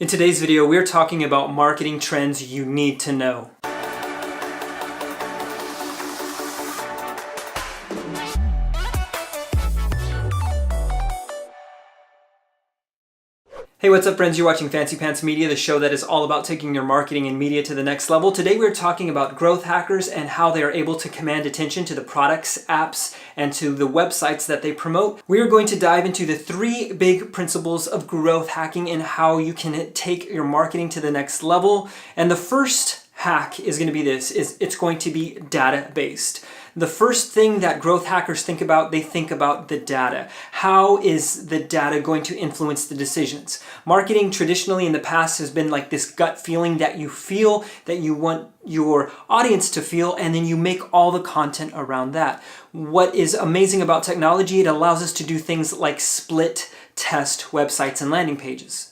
In today's video, we're talking about marketing trends you need to know. Hey, what's up friends? You're watching Fancy Pants Media, the show that is all about taking your marketing and media to the next level. Today we're talking about growth hackers and how they are able to command attention to the products, apps, and to the websites that they promote. We are going to dive into the 3 big principles of growth hacking and how you can take your marketing to the next level. And the first hack is going to be it's going to be data-based. The first thing that growth hackers think about, they think about the data. How is the data going to influence the decisions? Marketing traditionally in the past has been like this gut feeling that you feel, that you want your audience to feel, and then you make all the content around that. What is amazing about technology, it allows us to do things like split test websites and landing pages.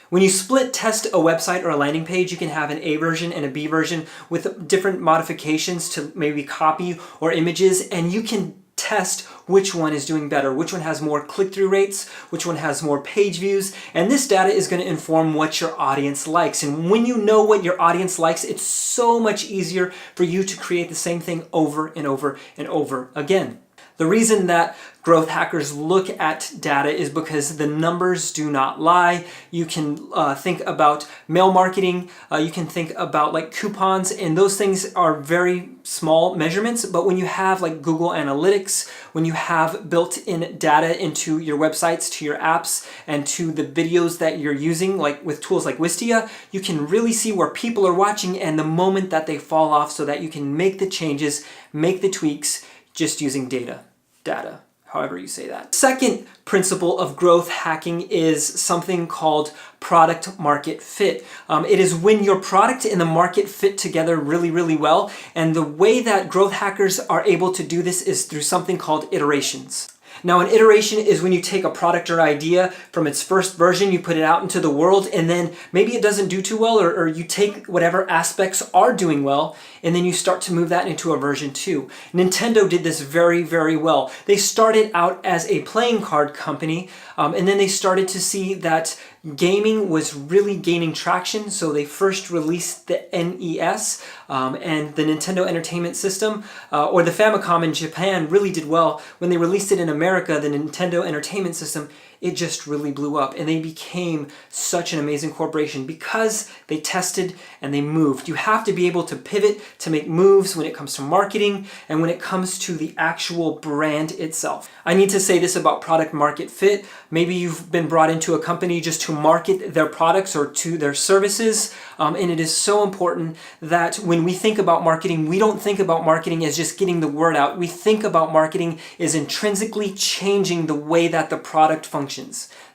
When you split test a website or a landing page, you can have an A version and a B version with different modifications to maybe copy or images, and you can test which one is doing better, which one has more click-through rates, which one has more page views, and this data is going to inform what your audience likes. And when you know what your audience likes, it's so much easier for you to create the same thing over and over and over again. The reason that growth hackers look at data is because the numbers do not lie. You can think about mail marketing, you can think about like coupons, and those things are very small measurements. But when you have like Google Analytics, when you have built-in data into your websites, to your apps, and to the videos that you're using, like with tools like Wistia, you can really see where people are watching and the moment that they fall off so that you can make the changes, make the tweaks, just using data, however you say that. Second principle of growth hacking is something called product market fit. It is when your product and the market fit together really, really well. And the way that growth hackers are able to do this is through something called iterations. Now, an iteration is when you take a product or idea from its first version, you put it out into the world, and then maybe it doesn't do too well, or you take whatever aspects are doing well, and then you start to move that into a version 2. Nintendo did this very, very well. They started out as a playing card company, and then they started to see that gaming was really gaining traction, so they first released the NES and the Nintendo Entertainment System, or the Famicom in Japan really did well. When they released it in America, the Nintendo Entertainment System, it just really blew up, and they became such an amazing corporation because they tested and they moved. You have to be able to pivot to make moves when it comes to marketing and when it comes to the actual brand itself. I need to say this about product market fit. Maybe you've been brought into a company just to market their products or to their services, and it is so important that when we think about marketing, we don't think about marketing as just getting the word out. We think about marketing as intrinsically changing the way that the product functions.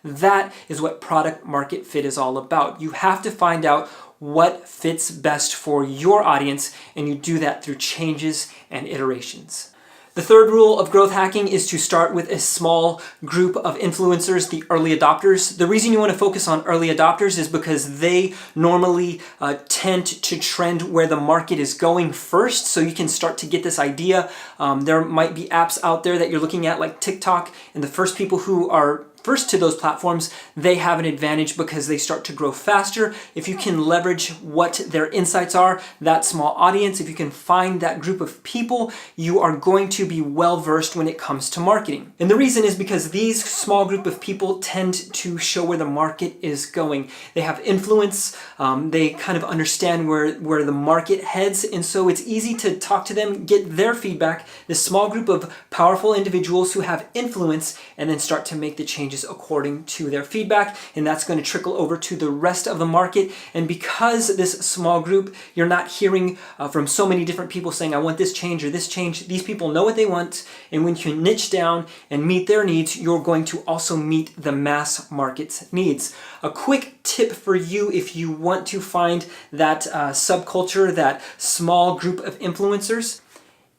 That is what product market fit is all about. You have to find out what fits best for your audience, and you do that through changes and iterations. The third rule of growth hacking is to start with a small group of influencers, the early adopters. The reason you want to focus on early adopters is because they normally tend to trend where the market is going first, so you can start to get this idea. There might be apps out there that you're looking at like TikTok, and the first people who are first to those platforms, they have an advantage because they start to grow faster. If you can leverage what their insights are, that small audience, if you can find that group of people, you are going to be well versed when it comes to marketing. And the reason is because these small group of people tend to show where the market is going. They have influence, they kind of understand where the market heads, and so it's easy to talk to them, get their feedback, this small group of powerful individuals who have influence, and then start to make the changes according to their feedback, and that's going to trickle over to the rest of the market. And because this small group, you're not hearing from so many different people saying, I want this change or this change. These people know what they want, and when you niche down and meet their needs, you're going to also meet the mass market's needs. A quick tip for you if you want to find that subculture, that small group of influencers,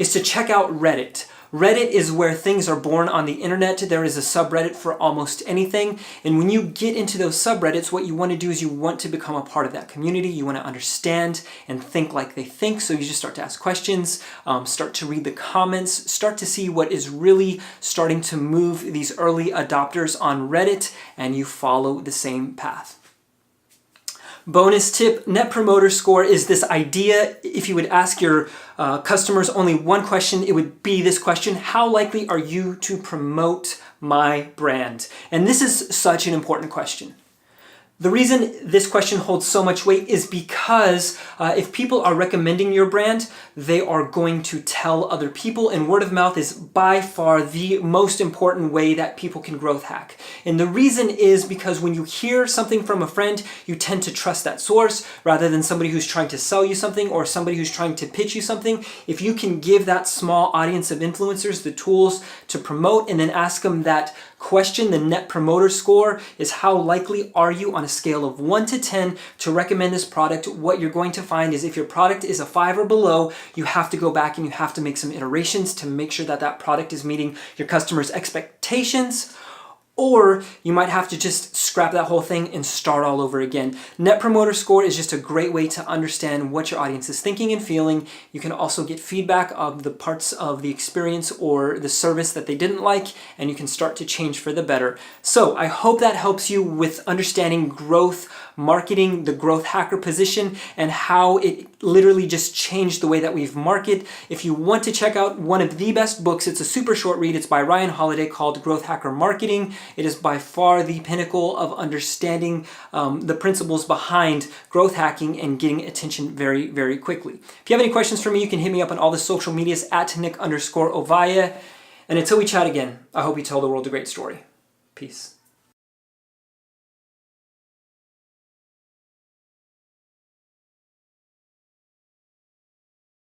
is to check out Reddit. Reddit is where things are born on the internet. There is a subreddit for almost anything. And when you get into those subreddits, what you want to do is you want to become a part of that community. You want to understand and think like they think. So you just start to ask questions, start to read the comments, start to see what is really starting to move these early adopters on Reddit, and you follow the same path. Bonus tip, Net Promoter Score is this idea, if you would ask your customers only one question, it would be this question: how likely are you to promote my brand? And this is such an important question. The reason this question holds so much weight is because if people are recommending your brand, they are going to tell other people, and word of mouth is by far the most important way that people can growth hack. And the reason is because when you hear something from a friend, you tend to trust that source rather than somebody who's trying to sell you something or somebody who's trying to pitch you something. If you can give that small audience of influencers the tools to promote and then ask them that question, the Net Promoter Score is how likely are you on a scale of 1 to 10 to recommend this product. What you're going to find is if your product is a 5 or below, you have to go back and you have to make some iterations to make sure that that product is meeting your customers' expectations. Or you might have to just scrap that whole thing and start all over again. Net Promoter Score is just a great way to understand what your audience is thinking and feeling. You can also get feedback of the parts of the experience or the service that they didn't like, and you can start to change for the better. So I hope that helps you with understanding growth marketing, the growth hacker position, and how it literally just changed the way that we've marketed. If you want to check out one of the best books, it's a super short read. It's by Ryan Holiday called Growth Hacker Marketing. It is by far the pinnacle of understanding the principles behind growth hacking and getting attention very, very quickly. If you have any questions for me, you can hit me up on all the social medias at Nick_Ovaya. And until we chat again, I hope you tell the world a great story. Peace.